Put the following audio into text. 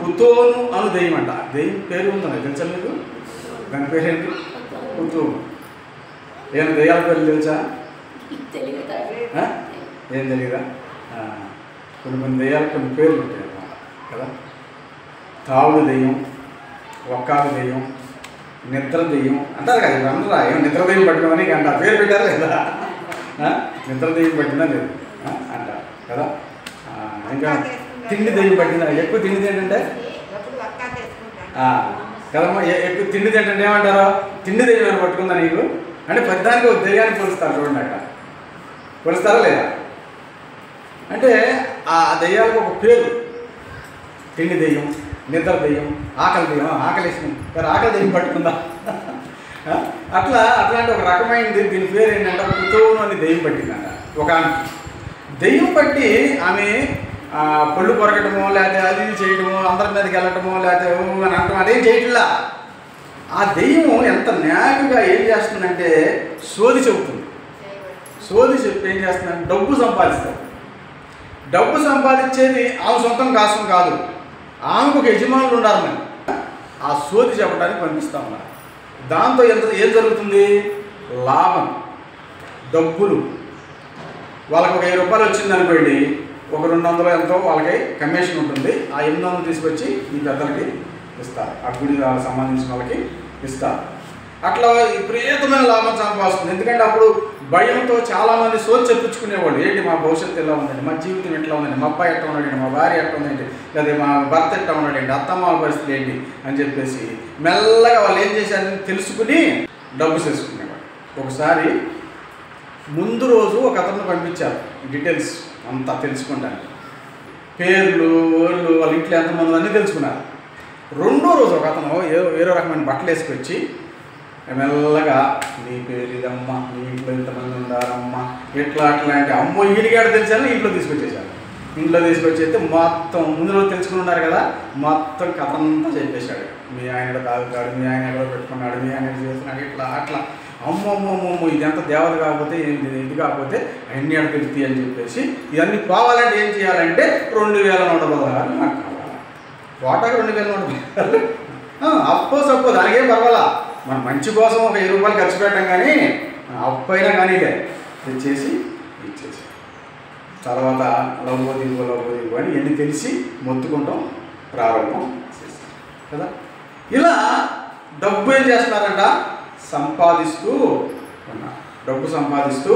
కుతోను అను దెయ్యం అంట. దెయ్యం పేరు ఉందని తెలుసా మీకు? దాని పేరేంటి? కుతోను. ఏమైనా దెయ్యాల పేర్లు తెలుసా? ఏం తెలియదా? కొన్ని దెయ్యాలు కొన్ని పేర్లు ఉంటాయి అన్నమాట కదా. తావుడు దెయ్యం, ఒక్కాకు దెయ్యం, నిద్ర దెయ్యం అంటారు కదా. అందరూ ఏమో నిద్ర దెయ్యం పట్టుకోమని అంట పేరు పెట్టారు లేదా? నిద్ర దెయ్యం పట్టిందా లేదు అంటారు కదా. ఇంకా తిండి దెయ్యం పట్టిందా? ఎక్కువ తిండిది ఏంటంటే కదమ్మా, ఎక్కువ తిండిది ఏంటంటే ఏమంటారు? తిండి దెయ్యం పట్టుకుందా నీకు అంటే పెద్దానికి ఒక దెయ్యాన్ని పోలుస్తారు. చూడండి అక్కడ పోలుస్తారా లేదా? అంటే ఆ దెయ్యాలకు ఒక పేరు. తిండి దెయ్యం, నిద్ర దెయ్యం, ఆకలి దెయ్యం. ఆకలిసిన ఆకలి దెయ్యం పట్టుకుందా? అట్లాంటి ఒక రకమైనది. దీని పేరు ఏంటంటే కుతోను అని దెయ్యం పట్టిందంట. ఒక దెయ్యం పట్టి ఆమె పళ్ళు కొరకటమో లేకపోతే అది చేయటమో, అందరి మీదకి వెళ్ళటమో లేకపోతే అని అంటాం అదేం చేయట్లా. ఆ దెయ్యము ఎంత న్యాయంగా ఏం చేస్తుందంటే సోది చెబుతుంది. సోది చెప్పి ఏం చేస్తుందంటే డబ్బు సంపాదిస్తారు. డబ్బు సంపాదించేది ఆమె సొంతం కాసం కాదు, ఆమెకు ఒక యజమానులు ఉన్నారు. మరి ఆ సోది చెప్పడానికి పంపిస్తూ ఉన్నారు. దాంతో ఏం జరుగుతుంది? లాభం, డబ్బులు. వాళ్ళకి ఒక 1000 రూపాయలు వచ్చింది అనుకోండి, ఒక 200 ఎంతో వాళ్ళకి కమిషన్ ఉంటుంది. ఆ 800 తీసుకొచ్చి ఈ పెద్దలకి ఇస్తారు, ఆ గుడి సంబంధించిన వాళ్ళకి ఇస్తారు. అట్లా విపరీతమైన లాభం సంపాదిస్తుంది. ఎందుకంటే అప్పుడు భయంతో చాలామంది సోది చెప్పించుకునేవాళ్ళు. ఏంటి మా భవిష్యత్తు ఎలా ఉందండి, మా జీవితం ఎట్లా ఉందండి, మా అబ్బాయి ఎట్లా ఉన్నాడండి, మా భార్య ఎట్లా ఉందండి, లేదా మా భర్త ఎట్లా ఉన్నాడండి, అత్తమ్మ పరిస్థితి ఏంటి అని చెప్పేసి మెల్లగా వాళ్ళు ఏం చేశారని తెలుసుకుని డబ్బు చేసుకునేవాడు. ఒకసారి ముందు రోజు ఒక అతను పంపించారు డీటెయిల్స్ అంతా తెలుసుకుంటానికి, పేర్లు వాళ్ళు వాళ్ళ ఇంట్లో ఎంతమంది అన్నీ తెలుసుకున్నారు. రెండో రోజు ఒక అతను వేరే రకమైన బట్టలు వేసుకొచ్చి మెల్లగా నీ పేరు ఇదమ్మా, నీ ఇంట్లో ఇంతమంది ఉండారమ్మా, ఎట్లా అట్లాంటి అమ్మో ఈడిగాడు తెలిసాను ఇంట్లో తీసుకొచ్చేసారు. ఇంట్లో తీసుకొచ్చేస్తే మొత్తం ముందు రోజు తెలుసుకుని ఉన్నారు కదా, మొత్తం కథ అంతా చెప్పేశాడు. మీ ఆయన తాగుతాడు, మీ ఆయన ఎక్కడో పెట్టుకున్నాడు, మీ ఆయన చేస్తున్నాడు, ఇట్లా అట్లా. అమ్మమ్మమ్మమ్మ ఇదంతా దేవత కాకపోతే ఇది కాకపోతే అన్నీ అక్కడ తెలుస్తాయి అని చెప్పేసి ఇవన్నీ పోవాలంటే ఏం చేయాలంటే 2116 నాకు కావాలి. వాటాకు 2116 అప్పో దానికేం పర్వాలా, మన మంచి కోసం ఒక 20 రూపాయలు ఖర్చు పెట్టాం కానీ అప్పు అయినా కానీ తెచ్చేసి ఇచ్చేసి తర్వాత లవ్వో దిగువ అని ఎన్ని తెలిసి మొత్తుకుంటాం ప్రారంభం చేస్తాం కదా. ఇలా డబ్బు ఏం చేస్తున్నారంట? సంపాదిస్తూ ఉన్నారు. డబ్బు సంపాదిస్తూ